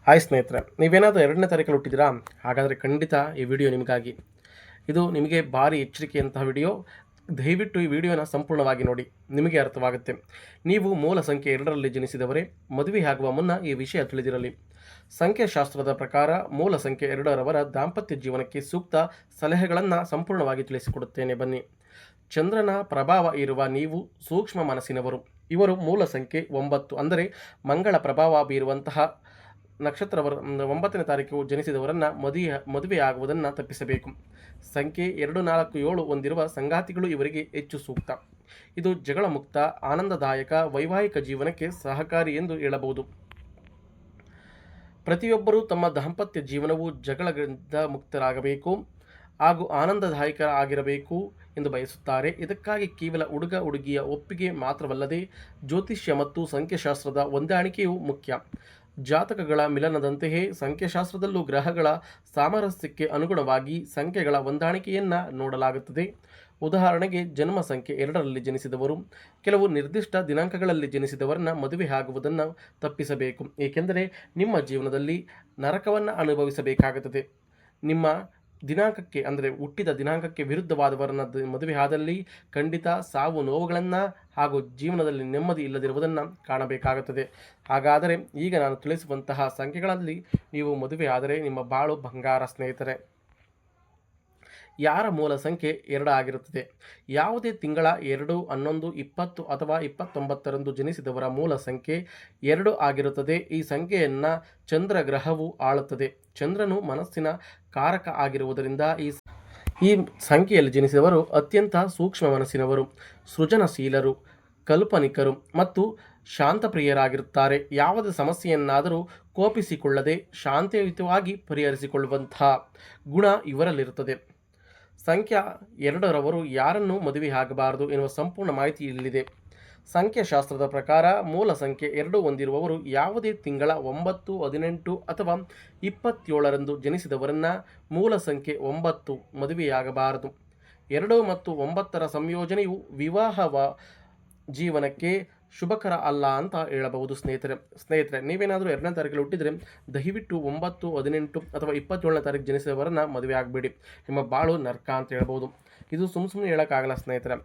Hi ಸ್ನೇಹಿತರೆ, ನೀವೇನಾದರೂ 2ನೇ ತಾರೀಕಲ್ಲಿ ಹುಟ್ಟಿದ್ದೀರಾ? ಹಾಗಾದರೆ ಖಂಡಿತ ಈ ವಿಡಿಯೋ ನಿಮಗಾಗಿ. ಇದು ನಿಮಗೆ ಭಾರಿ ಎಚ್ಚರಿಕೆಯಂತಹ ವಿಡಿಯೋ. ದಯವಿಟ್ಟು ಈ ವಿಡಿಯೋನ ಸಂಪೂರ್ಣವಾಗಿ ನೋಡಿ, ನಿಮಗೆ ಅರ್ಥವಾಗುತ್ತೆ. ನೀವು ಮೂಲ ಸಂಖ್ಯೆ 2ರಲ್ಲಿ ಜನಿಸಿದವರೇ, ಮದುವೆಯಾಗುವ ಮುನ್ನ ಈ ವಿಷಯ ತಿಳಿದಿರಲಿ. ಸಂಖ್ಯಾಶಾಸ್ತ್ರದ ಪ್ರಕಾರ ಮೂಲ ಸಂಖ್ಯೆ 2ರವರ ದಾಂಪತ್ಯ ಜೀವನಕ್ಕೆ ಸೂಕ್ತ ಸಲಹೆಗಳನ್ನು ಸಂಪೂರ್ಣವಾಗಿ ತಿಳಿಸಿಕೊಡುತ್ತೇನೆ ಬನ್ನಿ. ಚಂದ್ರನ ಪ್ರಭಾವ ಇರುವ ನೀವು ಸೂಕ್ಷ್ಮ ಮನಸ್ಸಿನವರು. ಇವರು ಮೂಲ ಸಂಖ್ಯೆ 9 ಅಂದರೆ ಮಂಗಳ ಪ್ರಭಾವ ಬೀರುವಂತಹ ನಕ್ಷತ್ರವರ 9ನೇ ತಾರೀಕು ಜನಿಸಿದವರನ್ನು ಮದುವೆಯಾಗುವುದನ್ನು ತಪ್ಪಿಸಬೇಕು. ಸಂಖ್ಯೆ 247 ಹೊಂದಿರುವ ಸಂಗಾತಿಗಳು ಇವರಿಗೆ ಹೆಚ್ಚು ಸೂಕ್ತ. ಇದು ಜಗಳ ಮುಕ್ತ, ಆನಂದದಾಯಕ ವೈವಾಹಿಕ ಜೀವನಕ್ಕೆ ಸಹಕಾರಿ ಎಂದು ಹೇಳಬಹುದು. ಪ್ರತಿಯೊಬ್ಬರೂ ತಮ್ಮ ದಾಂಪತ್ಯ ಜೀವನವು ಜಗಳಗಳಿಂದ ಮುಕ್ತರಾಗಬೇಕು ಹಾಗೂ ಆನಂದದಾಯಕ ಆಗಿರಬೇಕು ಎಂದು ಬಯಸುತ್ತಾರೆ. ಇದಕ್ಕಾಗಿ ಕೇವಲ ಹುಡುಗ ಹುಡುಗಿಯ ಒಪ್ಪಿಗೆ ಮಾತ್ರವಲ್ಲದೆ ಜ್ಯೋತಿಷ್ಯ ಮತ್ತು ಸಂಖ್ಯಾಶಾಸ್ತ್ರದ ಹೊಂದಾಣಿಕೆಯೂ ಮುಖ್ಯ. ಜಾತಕಗಳ ಮಿಲನದಂತೆಯೇ ಸಂಖ್ಯಾಶಾಸ್ತ್ರದಲ್ಲೂ ಗ್ರಹಗಳ ಸಾಮರಸ್ಯಕ್ಕೆ ಅನುಗುಣವಾಗಿ ಸಂಖ್ಯೆಗಳ ಹೊಂದಾಣಿಕೆಯನ್ನು ನೋಡಲಾಗುತ್ತದೆ. ಉದಾಹರಣೆಗೆ ಜನ್ಮ ಸಂಖ್ಯೆ 2ರಲ್ಲಿ ಜನಿಸಿದವರು ಕೆಲವು ನಿರ್ದಿಷ್ಟ ದಿನಾಂಕಗಳಲ್ಲಿ ಜನಿಸಿದವರನ್ನ ಮದುವೆ ಆಗುವುದನ್ನು ತಪ್ಪಿಸಬೇಕು, ಏಕೆಂದರೆ ನಿಮ್ಮ ಜೀವನದಲ್ಲಿ ನರಕವನ್ನು ಅನುಭವಿಸಬೇಕಾಗುತ್ತದೆ. ನಿಮ್ಮ ದಿನಾಂಕಕ್ಕೆ ಅಂದರೆ ಹುಟ್ಟಿದ ದಿನಾಂಕಕ್ಕೆ ವಿರುದ್ಧವಾದವರನ್ನ ಮದುವೆ ಆದಲ್ಲಿ ಖಂಡಿತ ಸಾವು ನೋವುಗಳನ್ನು ಹಾಗೂ ಜೀವನದಲ್ಲಿ ನೆಮ್ಮದಿ ಇಲ್ಲದಿರುವುದನ್ನು ಕಾಣಬೇಕಾಗುತ್ತದೆ. ಹಾಗಾದರೆ ಈಗ ನಾನು ತಿಳಿಸುವಂತಹ ಸಂಖ್ಯೆಗಳಲ್ಲಿ ನೀವು ಮದುವೆ ಆದರೆ ನಿಮ್ಮ ಬಾಳು ಬಂಗಾರ. ಸ್ನೇಹಿತರೆ, ಯಾರ ಮೂಲ ಸಂಖ್ಯೆ 2 ಆಗಿರುತ್ತದೆ? ಯಾವುದೇ ತಿಂಗಳ 2, 11, 20 ಅಥವಾ 29ರಂದು ಜನಿಸಿದವರ ಮೂಲ ಸಂಖ್ಯೆ 2 ಆಗಿರುತ್ತದೆ. ಈ ಸಂಖ್ಯೆಯನ್ನು ಚಂದ್ರ ಗ್ರಹವು ಆಳುತ್ತದೆ. ಚಂದ್ರನು ಮನಸ್ಸಿನ ಕಾರಕ ಆಗಿರುವುದರಿಂದ ಈ ಸಂಖ್ಯೆಯಲ್ಲಿ ಜನಿಸಿದವರು ಅತ್ಯಂತ ಸೂಕ್ಷ್ಮ ಮನಸ್ಸಿನವರು, ಸೃಜನಶೀಲರು, ಕಲ್ಪನಿಕರು ಮತ್ತು ಶಾಂತಪ್ರಿಯರಾಗಿರುತ್ತಾರೆ. ಯಾವುದೇ ಸಮಸ್ಯೆಯನ್ನಾದರೂ ಕೋಪಿಸಿಕೊಳ್ಳದೆ ಶಾಂತಿಯುತವಾಗಿ ಪರಿಹರಿಸಿಕೊಳ್ಳುವಂತಹ ಗುಣ ಇವರಲ್ಲಿರುತ್ತದೆ. ಸಂಖ್ಯಾ 2ರವರು ಯಾರನ್ನು ಮದುವೆ ಆಗಬಾರದು ಎನ್ನುವ ಸಂಪೂರ್ಣ ಮಾಹಿತಿ ಇಲ್ಲಿದೆ. ಸಂಖ್ಯಾಶಾಸ್ತ್ರದ ಪ್ರಕಾರ ಮೂಲ ಸಂಖ್ಯೆ 2 ಹೊಂದಿರುವವರು ಯಾವುದೇ ತಿಂಗಳ 9, 18 ಅಥವಾ 27ರಂದು ಜನಿಸಿದವರನ್ನ ಮೂಲ ಸಂಖ್ಯೆ 9 ಮದುವೆಯಾಗಬಾರದು. 2 ಮತ್ತು 9ರ ಸಂಯೋಜನೆಯು ವಿವಾಹ ಜೀವನಕ್ಕೆ ಶುಭಕರ ಅಲ್ಲ ಅಂತ ಹೇಳಬಹುದು. ಸ್ನೇಹಿತರೆ, ನೀವೇನಾದರೂ 2ನೇ ತಾರೀಕಲ್ಲಿ ಹುಟ್ಟಿದರೆ ದಯವಿಟ್ಟು 9, 18 ಅಥವಾ 27ನೇ ತಾರೀಕು ಜನಿಸಿದವರನ್ನ ಮದುವೆ ಆಗಬೇಡಿ. ನಿಮ್ಮ ಬಾಳು ನರ್ಕ ಅಂತ ಹೇಳ್ಬೋದು. ಇದು ಸುಮ್ಮನೆ ಹೇಳೋಕ್ಕಾಗಲ್ಲ ಸ್ನೇಹಿತರೆ.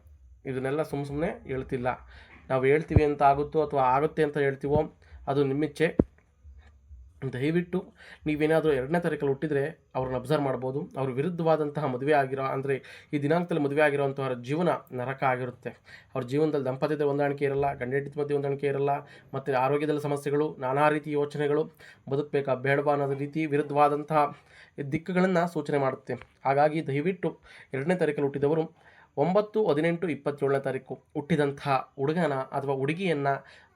ಇದನ್ನೆಲ್ಲ ಸುಮ್ಮನೆ ಹೇಳ್ತಿಲ್ಲ. ನಾವು ಹೇಳ್ತೀವಿ ಅಂತ ಆಗುತ್ತೋ ಅಥವಾ ಆಗುತ್ತೆ ಅಂತ ಹೇಳ್ತೀವೋ ಅದು ನಿಮ್ಮಿಚ್ಛೆ. ದಯವಿಟ್ಟು ನೀವೇನಾದರೂ 2ನೇ ತಾರೀಕಲ್ಲಿ ಹುಟ್ಟಿದರೆ ಅವ್ರನ್ನ ಅಬ್ಸರ್ವ್ ಮಾಡ್ಬೋದು. ಅವ್ರ ವಿರುದ್ಧವಾದಂತಹ ಮದುವೆ ಆಗಿರೋ ಅಂದರೆ ಈ ದಿನಾಂಕದಲ್ಲಿ ಮದುವೆ ಆಗಿರೋವಂಥವ್ರ ಜೀವನ ನರಕ ಆಗಿರುತ್ತೆ. ಅವ್ರ ಜೀವನದಲ್ಲಿ ದಂಪತ್ಯದ ಹೊಂದಾಣಿಕೆ ಇರಲ್ಲ, ಗಂಡ ಹೆಂಡತಿ ಮಧ್ಯೆ ಹೊಂದಾಣಿಕೆ ಇರಲ್ಲ, ಮತ್ತು ಆರೋಗ್ಯದಲ್ಲಿ ಸಮಸ್ಯೆಗಳು, ನಾನಾ ರೀತಿ ಯೋಚನೆಗಳು, ಬದುಕಬೇಕಾ ಬೇಡವಾ ಅನ್ನೋದು ರೀತಿ ವಿರುದ್ಧವಾದಂತಹ ದಿಕ್ಕುಗಳನ್ನು ಸೂಚನೆ ಮಾಡುತ್ತೆ. ಹಾಗಾಗಿ ದಯವಿಟ್ಟು 2ನೇ ತಾರೀಕಲ್ಲಿ ಹುಟ್ಟಿದವರು 9, 18, 27ನೇ ತಾರೀಕು ಹುಟ್ಟಿದಂತಹ ಹುಡುಗನ ಅಥವಾ ಹುಡುಗಿಯನ್ನು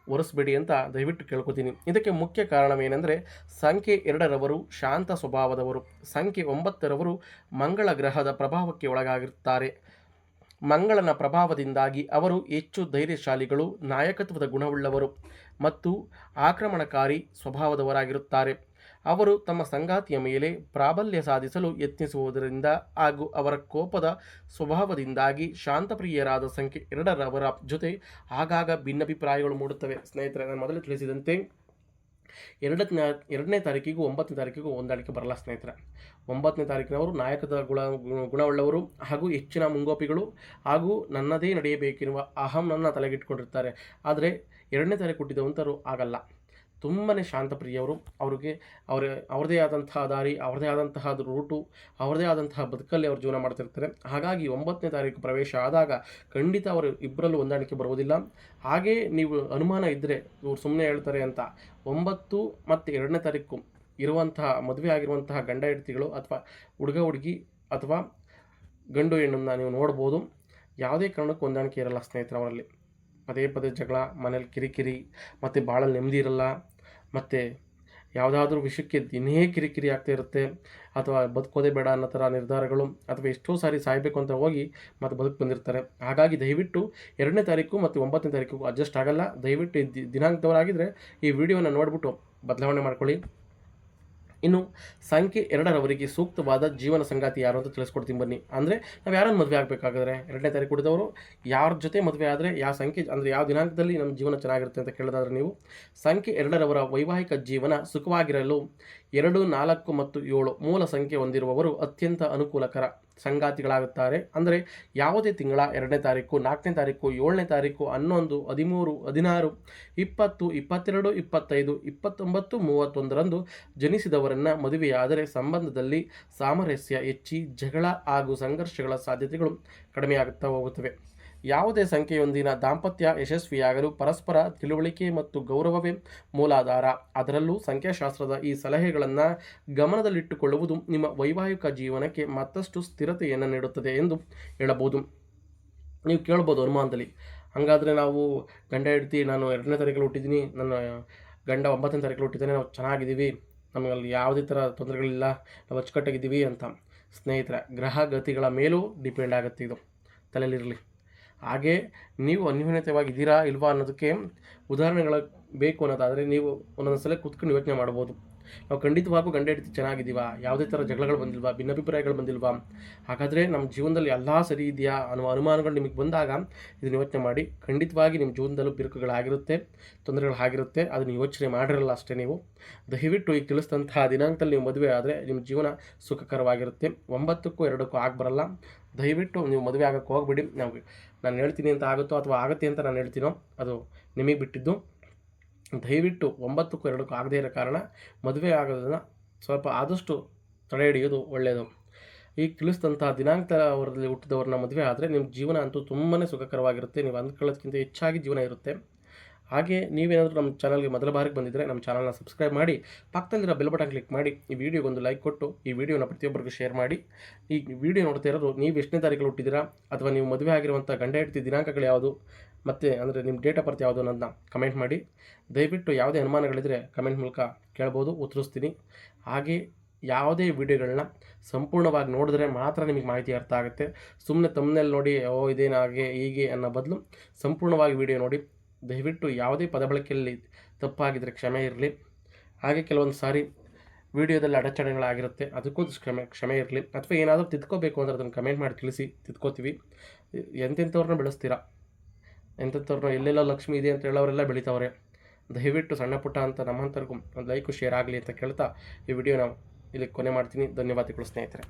ಒರೆಸಬೇಡಿ ಅಂತ ದಯವಿಟ್ಟು ಕೇಳ್ಕೊತೀನಿ. ಇದಕ್ಕೆ ಮುಖ್ಯ ಕಾರಣವೇನೆಂದರೆ ಸಂಖ್ಯೆ 2ರವರು ಶಾಂತ ಸ್ವಭಾವದವರು, ಸಂಖ್ಯೆ 9ರವರು ಮಂಗಳ ಗ್ರಹದ ಪ್ರಭಾವಕ್ಕೆ ಒಳಗಾಗಿರುತ್ತಾರೆ. ಮಂಗಳನ ಪ್ರಭಾವದಿಂದಾಗಿ ಅವರು ಹೆಚ್ಚು ಧೈರ್ಯಶಾಲಿಗಳು, ನಾಯಕತ್ವದ ಗುಣವುಳ್ಳವರು ಮತ್ತು ಆಕ್ರಮಣಕಾರಿ ಸ್ವಭಾವದವರಾಗಿರುತ್ತಾರೆ. ಅವರು ತಮ್ಮ ಸಂಗಾತಿಯ ಮೇಲೆ ಪ್ರಾಬಲ್ಯ ಸಾಧಿಸಲು ಯತ್ನಿಸುವುದರಿಂದ ಹಾಗೂ ಅವರ ಕೋಪದ ಸ್ವಭಾವದಿಂದಾಗಿ ಶಾಂತಪ್ರಿಯರಾದ ಸಂಖ್ಯೆ 2ರವರ ಜೊತೆ ಆಗಾಗ ಭಿನ್ನಾಭಿಪ್ರಾಯಗಳು ಮೂಡುತ್ತವೆ. ಸ್ನೇಹಿತರೆ, ನಾನು ಮೊದಲು ತಿಳಿಸಿದಂತೆ 2ನೇ ತಾರೀಕಿಗೂ 9ನೇ ತಾರೀಕಿಗೂ ಹೊಂದಾಣಿಕೆ ಬರಲ್ಲ. ಸ್ನೇಹಿತರೆ, 9ನೇ ತಾರೀಕಿನವರು ನಾಯಕದ ಗುಣವುಳ್ಳವರು ಹಾಗೂ ಹೆಚ್ಚಿನ ಮುಂಗೋಪಿಗಳು ಹಾಗೂ ನನ್ನದೇ ನಡೆಯಬೇಕೆನ್ನುವ ಅಹಂನನ್ನು ತಲೆಗಿಟ್ಕೊಂಡಿರ್ತಾರೆ. ಆದರೆ 2ನೇ ತಾರೀಕು ಹುಟ್ಟಿದವಂತರು ಆಗಲ್ಲ. ತುಂಬಾ ಶಾಂತಪ್ರಿಯವರು. ಅವ್ರದೇ ಆದಂತಹ ದಾರಿ, ಅವ್ರದೇ ಆದಂತಹ ರೂಟು, ಅವ್ರದೇ ಆದಂತಹ ಬದುಕಲ್ಲಿ ಅವರು ಜೀವನ ಮಾಡ್ತಿರ್ತಾರೆ. ಹಾಗಾಗಿ 9ನೇ ತಾರೀಕು ಪ್ರವೇಶ ಆದಾಗ ಖಂಡಿತ ಅವರು ಇಬ್ಬರಲ್ಲೂ ಹೊಂದಾಣಿಕೆ ಬರುವುದಿಲ್ಲ. ಹಾಗೇ ನೀವು ಅನುಮಾನ ಇದ್ದರೆ ಇವರು ಸುಮ್ಮನೆ ಹೇಳ್ತಾರೆ ಅಂತ 9 ಮತ್ತು 2ನೇ ತಾರೀಕು ಇರುವಂತಹ ಮದುವೆ ಆಗಿರುವಂತಹ ಗಂಡ ಹೆಂಡತಿಗಳು ಅಥವಾ ಹುಡುಗ ಹುಡುಗಿ ಅಥವಾ ಗಂಡು ಹೆಣ್ಣನ್ನು ನೀವು ನೋಡ್ಬೋದು. ಯಾವುದೇ ಕಾರಣಕ್ಕೂ ಹೊಂದಾಣಿಕೆ ಇರಲ್ಲ ಸ್ನೇಹಿತರೆ. ಅವರಲ್ಲಿ ಪದೇ ಜಗಳ, ಮನೇಲಿ ಕಿರಿಕಿರಿ, ಮತ್ತು ಬಾಳಲ್ಲಿ ನೆಮ್ಮದಿ ಇರಲ್ಲ, ಮತ್ತು ಯಾವುದಾದ್ರೂ ವಿಷಯಕ್ಕೆ ದಿನೇ ಕಿರಿಕಿರಿ ಆಗ್ತಾ ಇರುತ್ತೆ, ಅಥವಾ ಬದುಕೋದೇ ಬೇಡ ಅನ್ನೋ ಥರ ನಿರ್ಧಾರಗಳು, ಅಥವಾ ಎಷ್ಟೋ ಸಾರಿ ಸಾಯಬೇಕು ಅಂತ ಹೋಗಿ ಮತ್ತು ಬದುಕು ಬಂದಿರ್ತಾರೆ. ಹಾಗಾಗಿ ದಯವಿಟ್ಟು 2ನೇ ತಾರೀಕು ಮತ್ತು 9ನೇ ತಾರೀಕಿಗೂ ಅಡ್ಜಸ್ಟ್ ಆಗಲ್ಲ. ದಯವಿಟ್ಟು ದಿನಾಂಕದವರಾಗಿದ್ದರೆ ಈ ವಿಡಿಯೋನ ನೋಡಿಬಿಟ್ಟು ಬದಲಾವಣೆ ಮಾಡ್ಕೊಳ್ಳಿ. ಇನ್ನು ಸಂಖ್ಯೆ 2ರವರಿಗೆ ಸೂಕ್ತವಾದ ಜೀವನ ಸಂಗಾತಿ ಯಾರು ಅಂತ ತಿಳಿಸ್ಕೊಡ್ತೀನಿ ಬನ್ನಿ. ಅಂದರೆ ನಾವು ಯಾರನ್ನು ಮದುವೆ ಆಗಬೇಕಾಗಿದ್ರೆ 2ನೇ ತಾರೀಕು ಹುಟ್ಟಿದವರು ಯಾರ ಜೊತೆ ಮದುವೆ ಆದರೆ ಯಾವ ಸಂಖ್ಯೆ ಅಂದರೆ ಯಾವ ದಿನಾಂಕದಲ್ಲಿ ನಮ್ಮ ಜೀವನ ಚೆನ್ನಾಗಿರುತ್ತೆ ಅಂತ ಕೇಳೋದಾದ್ರೆ ನೀವು ಸಂಖ್ಯೆ 2ರವರ ವೈವಾಹಿಕ ಜೀವನ ಸುಖವಾಗಿರಲು 2, 4 ಮತ್ತು 7 ಮೂಲ ಸಂಖ್ಯೆ ಹೊಂದಿರುವವರು ಅತ್ಯಂತ ಅನುಕೂಲಕರ ಸಂಗಾತಿಗಳಾಗುತ್ತಾರೆ. ಅಂದರೆ ಯಾವುದೇ ತಿಂಗಳ 2ನೇ ತಾರೀಕು, 4ನೇ ತಾರೀಕು, 7ನೇ ತಾರೀಕು, 11, 13, 16, 20, 22, 25, 29, 31ರಂದು ಜನಿಸಿದವರನ್ನು ಮದುವೆಯಾದರೆ ಸಂಬಂಧದಲ್ಲಿ ಸಾಮರಸ್ಯ ಹೆಚ್ಚಿ ಜಗಳ ಹಾಗೂ ಸಂಘರ್ಷಗಳ ಸಾಧ್ಯತೆಗಳು ಕಡಿಮೆಯಾಗುತ್ತಾ ಹೋಗುತ್ತವೆ. ಯಾವುದೇ ಸಂಖ್ಯೆಯೊಂದಿನ ದಾಂಪತ್ಯ ಯಶಸ್ವಿಯಾಗಲು ಪರಸ್ಪರ ತಿಳುವಳಿಕೆ ಮತ್ತು ಗೌರವವೇ ಮೂಲಾಧಾರ. ಅದರಲ್ಲೂ ಸಂಖ್ಯಾಶಾಸ್ತ್ರದ ಈ ಸಲಹೆಗಳನ್ನು ಗಮನದಲ್ಲಿಟ್ಟುಕೊಳ್ಳುವುದು ನಿಮ್ಮ ವೈವಾಹಿಕ ಜೀವನಕ್ಕೆ ಮತ್ತಷ್ಟು ಸ್ಥಿರತೆಯನ್ನು ನೀಡುತ್ತದೆ ಎಂದು ಹೇಳಬಹುದು. ನೀವು ಕೇಳ್ಬೋದು ಅನುಮಾನದಲ್ಲಿ, ಹಾಗಾದರೆ ನಾವು ಗಂಡ ಹೆಂಡತಿ ನಾನು 2ನೇ ತಾರೀಕಲ್ಲಿ ಹುಟ್ಟಿದ್ದೀನಿ, ನನ್ನ ಗಂಡ 9ನೇ ತಾರೀಕಲ್ಲಿ ಹುಟ್ಟಿದ್ದಾನೆ, ನಾವು ಚೆನ್ನಾಗಿದ್ದೀವಿ, ನಮಗಲ್ಲಿ ಯಾವುದೇ ಥರ ತೊಂದರೆಗಳಿಲ್ಲ, ನಾವು ಅಚ್ಚುಕಟ್ಟಾಗಿದ್ದೀವಿ ಅಂತ. ಸ್ನೇಹಿತರೆ, ಗ್ರಹಗತಿಗಳ ಮೇಲೂ ಡಿಪೆಂಡ್ ಆಗುತ್ತೆ, ಇದು ತಲೆಯಲ್ಲಿರಲಿ. ಹಾಗೆ ನೀವು ಅನ್ಯೋನ್ಯತೆವಾಗಿದ್ದೀರಾ ಇಲ್ವಾ ಅನ್ನೋದಕ್ಕೆ ಉದಾಹರಣೆಗಳ ಬೇಕು ಅನ್ನೋದಾದರೆ ನೀವು ಒಂದೊಂದು ಸಲ ಕೂತ್ಕೊಂಡು ಯೋಚನೆ ಮಾಡ್ಬೋದು. ನಾವು ಖಂಡಿತವಾಗೂ ಗಂಡ ಹೆಂಡತಿ ಚೆನ್ನಾಗಿದ್ದೀವಾ, ಯಾವುದೇ ಥರ ಜಗಳಗಳು ಬಂದಿಲ್ವಾ, ಭಿನ್ನಾಭಿಪ್ರಾಯಗಳು ಬಂದಿಲ್ವಾ, ಹಾಗಾದರೆ ನಮ್ಮ ಜೀವನದಲ್ಲಿ ಎಲ್ಲ ಸರಿ ಇದೆಯಾ ಅನ್ನುವ ಅನುಮಾನಗಳು ನಿಮಗೆ ಬಂದಾಗ ಇದನ್ನು ಯೋಚನೆ ಮಾಡಿ. ಖಂಡಿತವಾಗಿ ನಿಮ್ಮ ಜೀವನದಲ್ಲೂ ಬಿರುಕುಗಳಾಗಿರುತ್ತೆ, ತೊಂದರೆಗಳಾಗಿರುತ್ತೆ, ಅದನ್ನು ಯೋಚನೆ ಮಾಡಿರಲ್ಲ ಅಷ್ಟೇ. ನೀವು ದಯವಿಟ್ಟು ಈಗ ತಿಳಿಸಿದಂತಹ ದಿನಾಂಕದಲ್ಲಿ ನೀವು ಮದುವೆ ಆದರೆ ನಿಮ್ಮ ಜೀವನ ಸುಖಕರವಾಗಿರುತ್ತೆ. 9ಕ್ಕೂ 2ಕ್ಕೂ ಆಗಬರಲ್ಲ. ದಯವಿಟ್ಟು ನೀವು ಮದುವೆ ಆಗೋಕ್ಕೆ ಹೋಗ್ಬಿಡಿ. ನಾನು ಹೇಳ್ತೀನಿ ಅಂತ ಆಗುತ್ತೋ ಅಥವಾ ಆಗುತ್ತೆ ಅಂತ ನಾನು ಹೇಳ್ತೀನೋ ಅದು ನಿಮಗೆ ಬಿಟ್ಟಿದ್ದು. ದಯವಿಟ್ಟು 9ಕ್ಕೂ 2ಕ್ಕೂ ಆಗದೇ ಇರೋ ಕಾರಣ ಮದುವೆ ಆಗೋದನ್ನು ಸ್ವಲ್ಪ ಆದಷ್ಟು ತಡೆ ಹಿಡಿಯೋದು ಒಳ್ಳೆಯದು. ಈಗ ತಿಳಿಸಿದಂತಹ ದಿನಾಂಕದಲ್ಲಿ ಹುಟ್ಟಿದವ್ರನ್ನ ಮದುವೆ ಆದರೆ ನಿಮ್ಮ ಜೀವನ ಅಂತೂ ತುಂಬಾ ಸುಖಕರವಾಗಿರುತ್ತೆ. ನೀವು ಅಂದ್ಕೊಳ್ಳೋದಕ್ಕಿಂತ ಹೆಚ್ಚಾಗಿ ಜೀವನ ಇರುತ್ತೆ. ಹಾಗೆ ನೀವೇನಾದರೂ ನಮ್ಮ ಚಾನಲ್ಗೆ ಮೊದಲ ಬಾರಿಗೆ ಬಂದಿದ್ದರೆ ನಮ್ಮ ಚಾನಲ್ನ ಸಬ್ಸ್ಕ್ರೈಬ್ ಮಾಡಿ, ಪಕ್ಕದಲ್ಲಿರೋ ಬೆಲ್ ಬಟನ್ ಕ್ಲಿಕ್ ಮಾಡಿ, ಈ ವಿಡಿಯೋಗೊಂದು ಲೈಕ್ ಕೊಟ್ಟು ಈ ವಿಡಿಯೋನ ಪ್ರತಿಯೊಬ್ಬರಿಗೂ ಶೇರ್ ಮಾಡಿ. ಈ ವಿಡಿಯೋ ನೋಡ್ತಾ ಇರೋದು ನೀವು ಎಷ್ಟನೇ ತಾರೀಕಲ್ಲಿ ಹುಟ್ಟಿದ್ದೀರಾ ಅಥವಾ ನೀವು ಮದುವೆ ಆಗಿರುವಂಥ ಗಂಡ ಹೆಂಡತಿ ದಿನಾಂಕಗಳು ಯಾವುದು ಮತ್ತು ಅಂದರೆ ನಿಮ್ಮ ಡೇಟ್ ಆಫ್ ಬರ್ತ್ ಯಾವುದು ಅನ್ನೋದನ್ನ ಕಮೆಂಟ್ ಮಾಡಿ. ದಯವಿಟ್ಟು ಯಾವುದೇ ಅನುಮಾನಗಳಿದ್ದರೆ ಕಮೆಂಟ್ ಮೂಲಕ ಕೇಳ್ಬೋದು, ಉತ್ತರಿಸ್ತೀನಿ. ಹಾಗೆ ಯಾವುದೇ ವಿಡಿಯೋಗಳನ್ನ ಸಂಪೂರ್ಣವಾಗಿ ನೋಡಿದ್ರೆ ಮಾತ್ರ ನಿಮಗೆ ಮಾಹಿತಿ ಅರ್ಥ ಆಗುತ್ತೆ. ಸುಮ್ಮನೆ ತಮ್ಮನೇಲಿ ನೋಡಿ ಇದೇನು ಹಾಗೆ ಹೀಗೆ ಅನ್ನೋ ಬದಲು ಸಂಪೂರ್ಣವಾಗಿ ವಿಡಿಯೋ ನೋಡಿ. ದಯವಿಟ್ಟು ಯಾವುದೇ ಪದ ಬಳಕೆಯಲ್ಲಿ ತಪ್ಪಾಗಿದ್ದರೆ ಕ್ಷಮೆ ಇರಲಿ. ಹಾಗೆ ಕೆಲವೊಂದು ಸಾರಿ ವಿಡಿಯೋದಲ್ಲಿ ಅಡಚಣೆಗಳಾಗಿರುತ್ತೆ, ಅದಕ್ಕೂ ಕ್ಷಮೆ ಇರಲಿ. ಅಥವಾ ಏನಾದರೂ ತಿದ್ಕೋಬೇಕು ಅಂದರೆ ಅದನ್ನು ಕಮೆಂಟ್ ಮಾಡಿ ತಿಳಿಸಿ, ತಿದ್ಕೋತೀವಿ. ಎಂತೆಂಥವ್ರನ್ನ ಬೆಳೆಸ್ತೀರಾ, ಎಂತೆಂಥವ್ರನ್ನ ಎಲ್ಲೆಲ್ಲ ಲಕ್ಷ್ಮಿ ಇದೆ ಅಂತ ಹೇಳೋರೆಲ್ಲ ಬೆಳಿತಾವ್ರೆ. ದಯವಿಟ್ಟು ಸಣ್ಣ ಪುಟ್ಟ ಅಂತ ನಮ್ಮಂಥವ್ರಿಗೂ ಒಂದು ಲೈಕು ಶೇರ್ ಆಗಲಿ ಅಂತ ಕೇಳ್ತಾ ಈ ವಿಡಿಯೋ ನಾವು ಇಲ್ಲಿ ಕೊನೆ ಮಾಡ್ತೀನಿ. ಧನ್ಯವಾದಗಳು ಸ್ನೇಹಿತರೆ.